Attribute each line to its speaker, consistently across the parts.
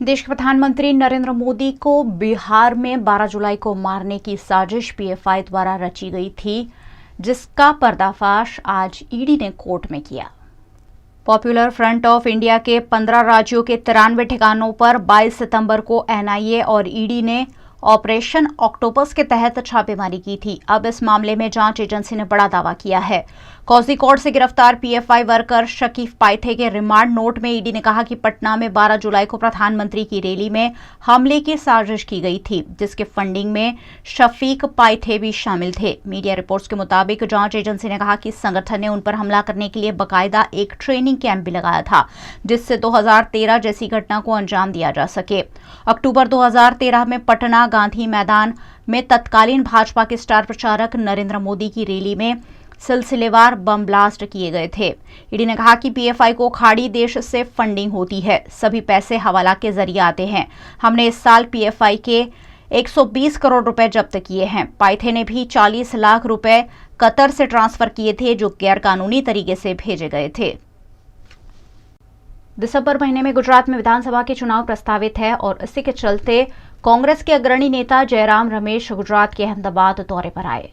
Speaker 1: देश के प्रधानमंत्री नरेंद्र मोदी को बिहार में 12 जुलाई को मारने की साजिश पीएफआई द्वारा रची गई थी, जिसका पर्दाफाश आज ईडी ने कोर्ट में किया। पॉपुलर फ्रंट ऑफ इंडिया के 15 राज्यों के 93 ठिकानों पर 22 सितंबर को एनआईए और ईडी ने ऑपरेशन ऑक्टोपस के तहत छापेमारी की थी। अब इस मामले में जांच एजेंसी ने बड़ा दावा किया है। कोझिकोड से गिरफ्तार पीएफआई वर्कर शकीफ पाइथे के रिमांड नोट में ईडी ने कहा कि पटना में 12 जुलाई को प्रधानमंत्री की रैली में हमले की साजिश की गई थी, जिसके फंडिंग में शफीक पाइथे भी शामिल थे। मीडिया रिपोर्ट्स के मुताबिक जांच एजेंसी ने कहा कि संगठन ने उन पर हमला करने के लिए बाकायदा एक ट्रेनिंग कैंप भी लगाया था, जिससे 2013 जैसी घटना को अंजाम दिया जा सके। अक्टूबर 2013 में पटना गांधी मैदान में तत्कालीन भाजपा के स्टार प्रचारक नरेंद्र मोदी की रैली में सिलसिलेवार बम ब्लास्ट किए गए थे। ईडी ने कहा कि पीएफआई को खाड़ी देश से फंडिंग होती है, सभी पैसे हवाला के जरिए आते हैं। हमने इस साल पीएफआई के 120 करोड़ रुपए जब्त किए हैं। पाइथे ने भी 40 लाख रुपए कतर से ट्रांसफर किए थे, जो गैरकानूनी तरीके से भेजे गए थे। दिसंबर महीने में गुजरात में विधानसभा के चुनाव प्रस्तावित है और इसी के चलते कांग्रेस के अग्रणी नेता जयराम रमेश गुजरात के अहमदाबाद दौरे पर आए।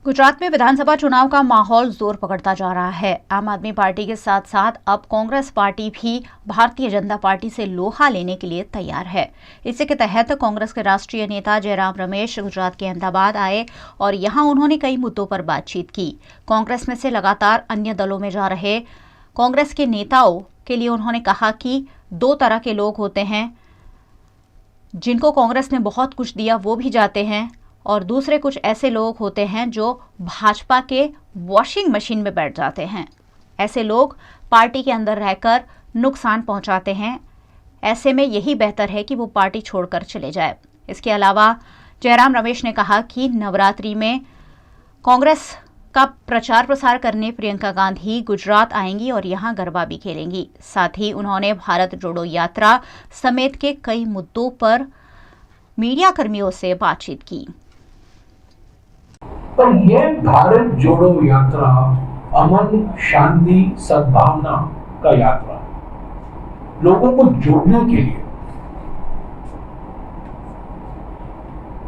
Speaker 1: गुजरात में विधानसभा चुनाव का माहौल जोर पकड़ता जा रहा है। आम आदमी पार्टी के साथ साथ अब कांग्रेस पार्टी भी भारतीय जनता पार्टी से लोहा लेने के लिए तैयार है। इसी के तहत कांग्रेस के राष्ट्रीय नेता जयराम रमेश गुजरात के अहमदाबाद आए और यहां उन्होंने कई मुद्दों पर बातचीत की। कांग्रेस में से लगातार अन्य दलों में जा रहे कांग्रेस के नेताओं के लिए उन्होंने कहा कि दो तरह के लोग होते हैं, जिनको कांग्रेस ने बहुत कुछ दिया वो भी जाते हैं, और दूसरे कुछ ऐसे लोग होते हैं जो भाजपा के वॉशिंग मशीन में बैठ जाते हैं। ऐसे लोग पार्टी के अंदर रहकर नुकसान पहुंचाते हैं। ऐसे में यही बेहतर है कि वो पार्टी छोड़कर चले जाए। इसके अलावा जयराम रमेश ने कहा कि नवरात्रि में कांग्रेस का प्रचार प्रसार करने प्रियंका गांधी गुजरात आएंगी और यहां गरबा भी खेलेंगी। साथ ही उन्होंने भारत जोड़ो यात्रा समेत के कई मुद्दों पर मीडिया कर्मियों से बातचीत की।
Speaker 2: पर यह भारत जोड़ो यात्रा अमन, शांति, सद्भावना का यात्रा, लोगों को जोड़ने के लिए,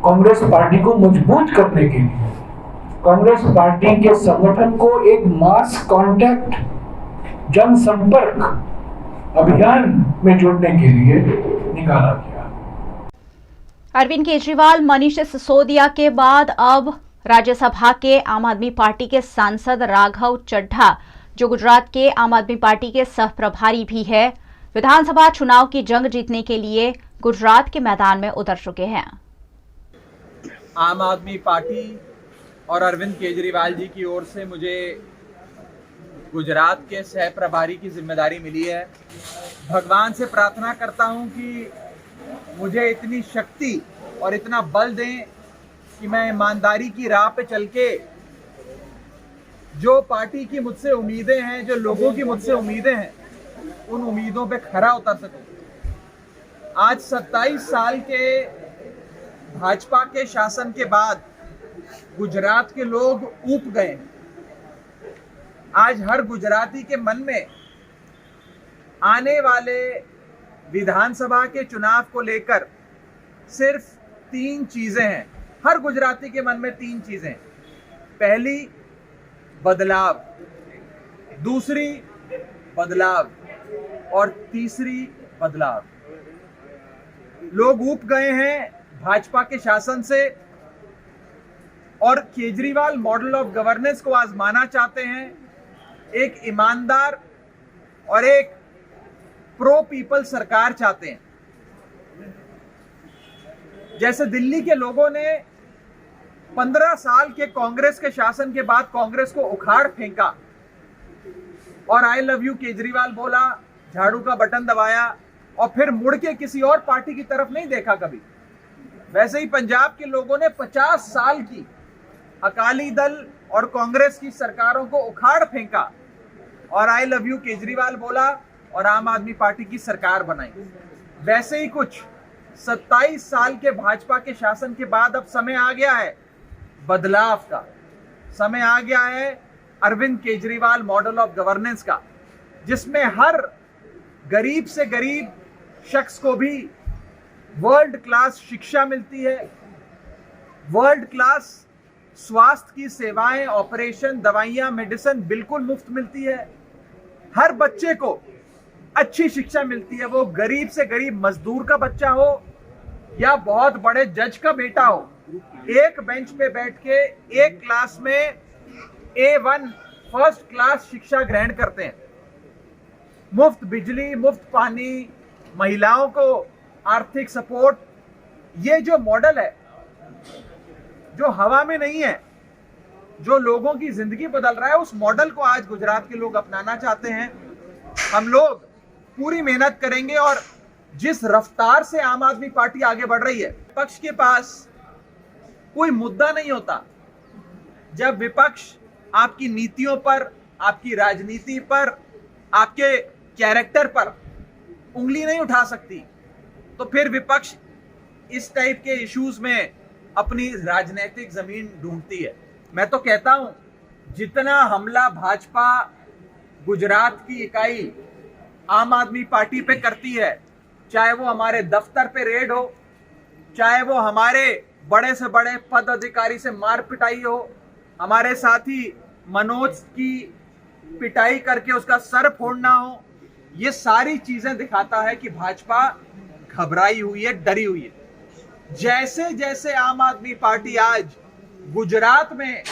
Speaker 2: कांग्रेस पार्टी को मजबूत करने के लिए, कांग्रेस पार्टी के संगठन को एक मास कांटेक्ट जनसंपर्क अभियान में जोड़ने के लिए निकाला गया।
Speaker 1: अरविंद केजरीवाल, मनीष सिसोदिया के बाद अब राज्यसभा के आम आदमी पार्टी के सांसद राघव चड्ढा, जो गुजरात के आम आदमी पार्टी के सह प्रभारी भी है, विधानसभा चुनाव की जंग जीतने के लिए गुजरात के मैदान में उतर चुके हैं।
Speaker 3: आम आदमी पार्टी और अरविंद केजरीवाल जी की ओर से मुझे गुजरात के सह प्रभारी की जिम्मेदारी मिली है। भगवान से प्रार्थना करता हूं कि मुझे इतनी शक्ति और इतना बल दें कि मैं ईमानदारी की राह पे चल के जो पार्टी की मुझसे उम्मीदें हैं, जो लोगों की मुझसे उम्मीदें हैं, उन उम्मीदों पे खरा उतर सकूं। आज 27 साल के भाजपा के शासन के बाद गुजरात के लोग ऊब गए हैं। आज हर गुजराती के मन में आने वाले विधानसभा के चुनाव को लेकर सिर्फ 3 चीजें हैं। हर गुजराती के मन में 3 चीजें। पहली, बदलाव, दूसरी बदलाव और तीसरी बदलाव। लोग ऊब गए हैं भाजपा के शासन से और केजरीवाल मॉडल ऑफ गवर्नेंस को आजमाना चाहते हैं। एक ईमानदार और एक प्रो पीपल सरकार चाहते हैं। जैसे दिल्ली के लोगों ने 15 साल के कांग्रेस के शासन के बाद कांग्रेस को उखाड़ फेंका और आई लव यू केजरीवाल बोला, झाड़ू का बटन दबाया और फिर मुड़ के किसी और पार्टी की तरफ नहीं देखा कभी। वैसे ही पंजाब के लोगों ने 50 साल की अकाली दल और कांग्रेस की सरकारों को उखाड़ फेंका और आई लव यू केजरीवाल बोला और आम आदमी पार्टी की सरकार बनाई। वैसे ही कुछ 27 साल के भाजपा के शासन के बाद अब समय आ गया है बदलाव का। समय आ गया है Arvind Kejriwal model of governance का, जिसमें हर गरीब से गरीब, शख्स को भी वर्ल्ड क्लास शिक्षा मिलती है, वर्ल्ड क्लास स्वास्थ्य की सेवाएं, ऑपरेशन, दवाइयां, मेडिसिन बिल्कुल मुफ्त मिलती है। हर बच्चे को अच्छी शिक्षा मिलती है, वो गरीब से गरीब मजदूर का बच्चा हो या बहुत बड़े जज का बेटा हो, एक बेंच पे बैठ के एक क्लास में A1 फर्स्ट क्लास शिक्षा ग्रहण करते हैं। मुफ्त बिजली, मुफ्त पानी, महिलाओं को आर्थिक सपोर्ट, ये जो मॉडल है जो हवा में नहीं है, जो लोगों की जिंदगी बदल रहा है, उस मॉडल को आज गुजरात के लोग अपनाना चाहते हैं। हम लोग पूरी मेहनत करेंगे और जिस रफ्तार से आम आदमी पार्टी आगे बढ़ रही है, विपक्ष के पास कोई मुद्दा नहीं होता जब विपक्ष आपकी नीतियों पर, आपकी राजनीति पर, आपके कैरेक्टर पर उंगली नहीं उठा सकती, तो फिर विपक्ष इस टाइप के इश्यूज में अपनी राजनीतिक जमीन ढूंढती है। मैं तो कहता हूं, जितना हमला भाजपा गुजरात की इकाई आम आदमी पार्टी पे करती है, चाहे वो हमारे दफ्तर पे रेड हो, चाहे वो हमारे बड़े से बड़े पद अधिकारी से मार पिटाई हो, हमारे साथी मनोज की पिटाई करके उसका सर फोड़ना हो, ये सारी चीजें दिखाता है कि भाजपा घबराई हुई है, डरी हुई है। जैसे जैसे आम आदमी पार्टी आज गुजरात में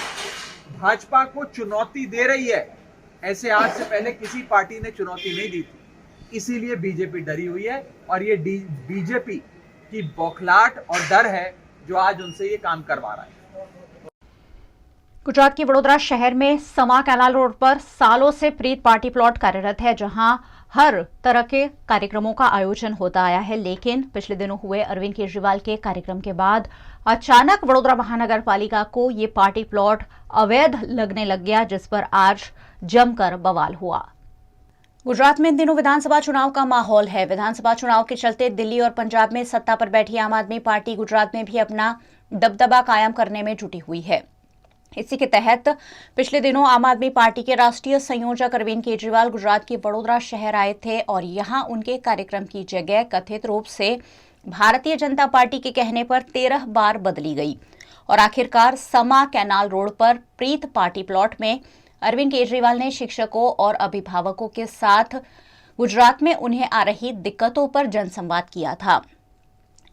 Speaker 3: भाजपा को चुनौती दे रही है, ऐसे आज से पहले किसी पार्टी ने चुनौती नहीं दी थी। इसीलिए बीजेपी डरी हुई है और ये बीजेपी की बौखलाहट और डर है जो आज उनसे ये काम करवा रहा है।
Speaker 1: गुजरात के वडोदरा शहर में समा कैनाल रोड पर सालों से प्रीत पार्टी प्लॉट कार्यरत है, जहां हर तरह के कार्यक्रमों का आयोजन होता आया है। लेकिन पिछले दिनों हुए अरविंद केजरीवाल के कार्यक्रम के बाद अचानक वडोदरा महानगर पालिका को ये पार्टी प्लॉट अवैध लगने लग गया, जिस पर आज जमकर बवाल हुआ। गुजरात में इन दिनों विधानसभा चुनाव का माहौल है। विधानसभा चुनाव के चलते दिल्ली और पंजाब में सत्ता पर बैठी आम आदमी पार्टी गुजरात में भी अपना दबदबा कायम करने में जुटी हुई है। इसी के तहत पिछले दिनों आम आदमी पार्टी के राष्ट्रीय संयोजक अरविंद केजरीवाल गुजरात के वडोदरा शहर आए थे और यहां उनके कार्यक्रम की जगह कथित रूप से भारतीय जनता पार्टी के कहने पर 13 बार बदली गई और आखिरकार समा कैनाल रोड पर प्रीत पार्टी प्लॉट में अरविंद केजरीवाल ने शिक्षकों और अभिभावकों के साथ गुजरात में उन्हें आ रही दिक्कतों पर जनसंवाद किया था।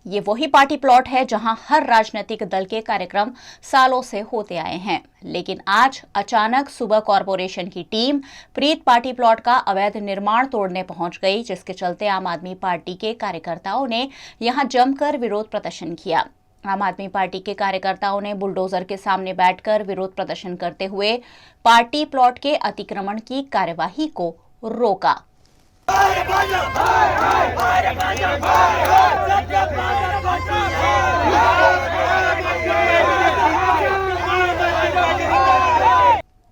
Speaker 1: ये वही पार्टी प्लॉट है जहां हर राजनीतिक दल के कार्यक्रम सालों से होते आए हैं, लेकिन आज अचानक सुबह कॉरपोरेशन की टीम प्रीत पार्टी प्लॉट का अवैध निर्माण तोड़ने पहुंच गई, जिसके चलते आम आदमी पार्टी के कार्यकर्ताओं ने यहां जमकर विरोध प्रदर्शन किया। आम आदमी पार्टी के कार्यकर्ताओं ने बुलडोजर के सामने बैठकर विरोध प्रदर्शन करते हुए पार्टी प्लॉट के अतिक्रमण की कार्यवाही को रोका।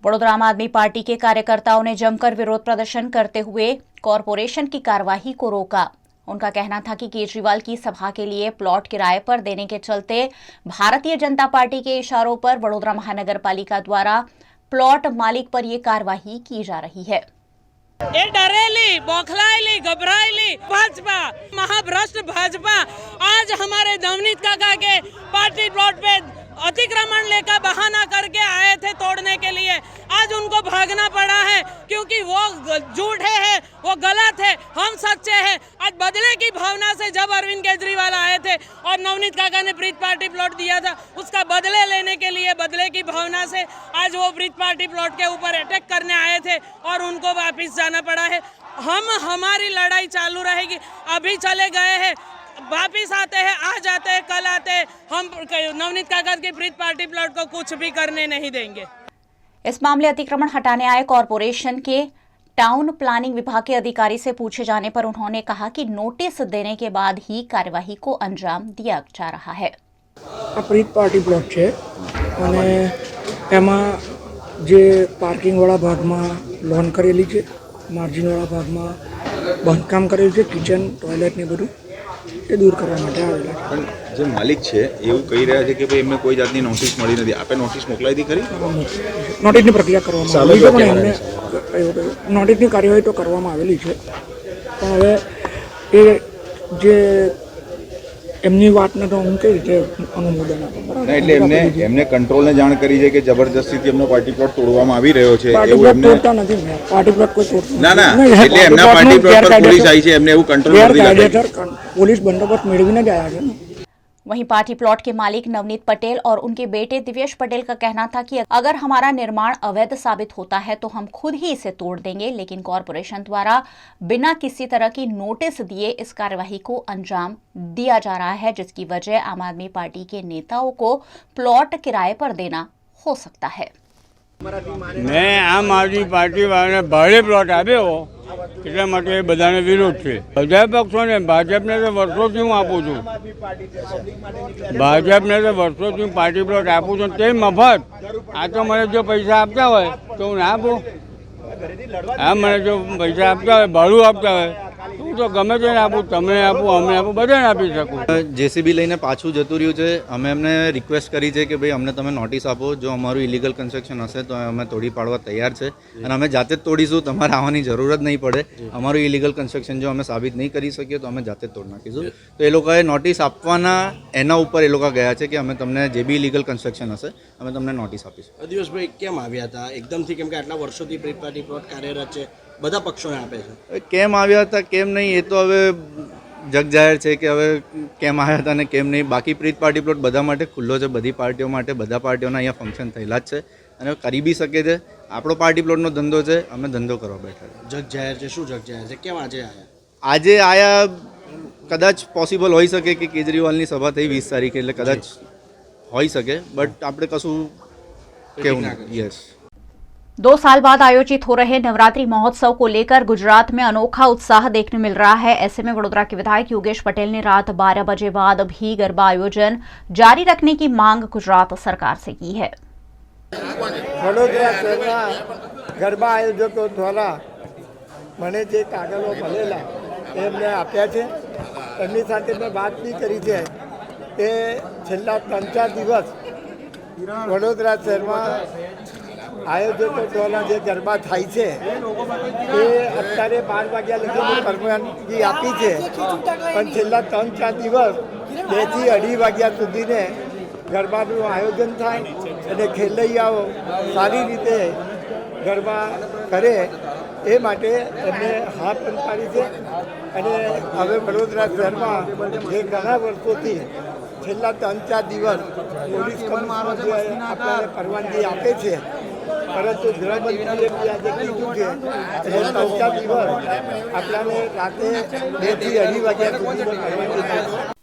Speaker 1: वडोदरा आम आदमी पार्टी के कार्यकर्ताओं ने जमकर विरोध प्रदर्शन करते हुए कॉरपोरेशन की कार्यवाही को रोका। उनका कहना था कि केजरीवाल की सभा के लिए प्लॉट किराए पर देने के चलते भारतीय जनता पार्टी के इशारों पर वडोदरा महानगर पालिका द्वारा प्लॉट मालिक पर यह कार्यवाही की जा रही है।
Speaker 4: ये डरेली, बौखलाइली, घबराइली भाजपा, महाभ्रष्ट भाजपा आज हमारे नवनीत काका के पार्टी प्लॉट पे अतिक्रमण लेकर बहाना करके आए थे तोड़ने के लिए। आज उनको भागना पड़ा है क्योंकि वो झूठे हैं, वो गलत है, हम सच्चे हैं। आज बदले की भावना से जब अरविंद केजरीवाल आए थे और नवनीत काका ने प्रीत पार्टी प्लॉट दिया था, उसका बदले लेने के लिए बदले की भावना से आज वो प्रीत पार्टी प्लॉट के ऊपर अटैक करने आए थे और उनको वापिस जाना पड़ा है। हमारी लड़ाई चालू रहेगी। अभी चले गए हैं, वापिस आते हैं, आज आते हैं, कल आते हैं। हम नवनीत काका की प्रीत पार्टी प्लॉट को कुछ भी करने नहीं देंगे।
Speaker 1: इस मामले अतिक्रमण हटाने आए कॉरपोरेशन के टाउन प्लानिंग विभाग के अधिकारी से पूछे जाने पर उन्होंने कहा कि नोटिस देने के बाद ही कार्यवाही को अंजाम दिया जा रहा है।
Speaker 5: प्रीत पार्टी प्लॉट है અને એમાં જે પાર્કિંગવાળા ભાગમાં લોન કરેલી છે, માર્જિનવાળા ભાગમાં બાંધકામ કરેલું છે, કિચન ટોયલેટ ને બધું એ દૂર કરવા માટે આવેલા છે।
Speaker 6: પણ જે માલિક છે એવું કહી રહ્યા છે કે ભાઈ એમને કોઈ જાતની નોટિસ મળી નથી, આપે નોટિસ મોકલાવી હતી ખરી?
Speaker 5: નોટિસની પ્રક્રિયા કરવામાં આવેલી છે, પણ એમને નોટિસની કાર્યવાહી તો કરવામાં આવેલી છે, પણ હવે એ જે એમની વાતને તો હું કઈ રીતે અનુમોદન આપું?
Speaker 6: ના, એટલે એમને કંટ્રોલને જાણ કરી છે કે જબરદસ્તીથી એમનો પાર્ટી પ્લોટ તોડવામાં આવી રહ્યો છે
Speaker 5: પાર્ટી
Speaker 6: એવું
Speaker 5: પ્લોટ
Speaker 6: એમને.
Speaker 5: તોડતા નથી મેં, પાર્ટી પ્લોટ કોઈ તોડતું
Speaker 6: ના ના,
Speaker 5: નહીં.
Speaker 6: એટલે એમના પાર્ટી પ્લોટ પર પોલીસ આવી છે, એમને એવું કંટ્રોલ નથી લાગે.
Speaker 5: ગેરકાયદેસર પોલીસ બંદોબસ્ત મેળવીને જ આવ્યા છે ને.
Speaker 1: वहीं पार्टी प्लॉट के मालिक नवनीत पटेल और उनके बेटे दिव्येश पटेल का कहना था कि अगर हमारा निर्माण अवैध साबित होता है तो हम खुद ही इसे तोड़ देंगे, लेकिन कॉरपोरेशन द्वारा बिना किसी तरह की नोटिस दिए इस कार्यवाही को अंजाम दिया जा रहा है, जिसकी वजह आम आदमी पार्टी के नेताओं को प्लॉट किराए पर देना हो सकता है।
Speaker 7: मैं आम आदमी पार्टी वाले भाड़े प्लॉट आप्यो એટલા માટે બધાને વિરોધ છે. બધા પક્ષોને, ભાજપને તો વર્ષોથી હું આપું છું, ભાજપને તો વર્ષોથી હું પાર્ટી પ્લોટ આપું છું તે મફત. આ તો મને જો પૈસા આપતા હોય તો હું ના આપું. આ મને જો પૈસા આપતા હોય, ભાડું આપતા હોય તો હું તો ગમે તેને આપું, તમને આપું, અમને આપું, બધાને આપી શકું.
Speaker 8: જેસીબી લઈને પાછું જતું રહ્યું છે. અમે એમને રિક્વેસ્ટ કરી છે કે ભાઈ અમને તમે નોટિસ આપો, જો અમારું ઇલીગલ કન્સ્ટ્રક્શન હશે તો અમે તોડી પાડવા તૈયાર છે અને અમે જાતે જ તોડીશું, તમારે આવવાની જરૂર જ નહીં પડે. અમારું ઇલીગલ કન્સ્ટ્રક્શન જો અમે સાબિત નહીં કરી શકીએ તો અમે જાતે જ તોડી નાખીશું. તો એ લોકોએ નોટિસ આપવાના એના ઉપર એ લોકો ગયા છે કે અમે તમને જે બી ઇલીગલ કન્સ્ટ્રક્શન હશે અમે તમને નોટિસ આપીશું.
Speaker 9: દિવસભાઈ કેમ આવ્યા હતા એકદમથી? કેમ કે આટલા વર્ષોથી પાર્ટી પ્લોટ કાર્યરત છે, બધા પક્ષોને આપે છે.
Speaker 8: હવે કેમ આવ્યા હતા કેમ નહીં એ તો હવે જગજાહેર છે કે હવે કેમ આવ્યા હતા ને કેમ નહીં. બાકી પ્રીત પાર્ટી પ્લોટ બધા માટે ખુલ્લો છે, બધી પાર્ટીઓ માટે, બધા પાર્ટીઓના અહીંયા ફંક્શન થયેલા જ છે અને કરી બી શકે છે. આપણો પાર્ટી પ્લોટનો ધંધો છે, અમે ધંધો કરવા બેઠા છે.
Speaker 9: જગજાહેર છે, શું જગજાહેર છે? કેમ આજે આવ્યા?
Speaker 8: આજે આયા કદાચ પોસિબલ હોઈ શકે કે કેજરીવાલની સભા થઈ 20 તારીખે, એટલે કદાચ હોઈ શકે, બટ આપણે કશું કેવું નહીં. યસ,
Speaker 1: 2 साल बाद आयोजित हो रहे नवरात्रि महोत्सव को लेकर गुजरात में अनोखा उत्साह देखने मिल रहा है। ऐसे में वडोदरा के विधायक योगेश पटेल ने रात 12 बजे बाद भी गरबा आयोजन जारी रखने की मांग गुजरात सरकार से की है।
Speaker 10: વડોદરા શહેરના ગરબા આયોજકો દ્વારા મને જે કાગળો મળેલા એ એમને આપ્યા છે. એમની સાથે મેં વાત બી કરી છે કે છેલ્લા 3-4 દિવસ વડોદરા શહેરમાં આયોજકો દ્વારા જે ગરબા થાય છે એ અત્યારે 12 વાગ્યા લગીની પરવાનગી આપી છે, પણ છેલ્લા 3-4 દિવસ 2 થી 2:30 વાગ્યા સુધીને ગરબાનું આયોજન થાય અને ખેલૈયાઓ સારી રીતે ગરબા કરે એ માટે એમને હા પણ પાડી છે. અને હવે વડોદરા શહેરમાં જે ઘણા વર્ષોથી છેલ્લા 3-4 દિવસ પોલીસ કમિશનર જે આપણને પરવાનગી આપે છે, પરંતુ ગૃહમંત્રીએ બી આજે કીધું છે એટલે 3-4 દિવસ આપણાને રાતે 2 થી 2:30 વાગ્યા સુધીનો પરવાનગી મળશે.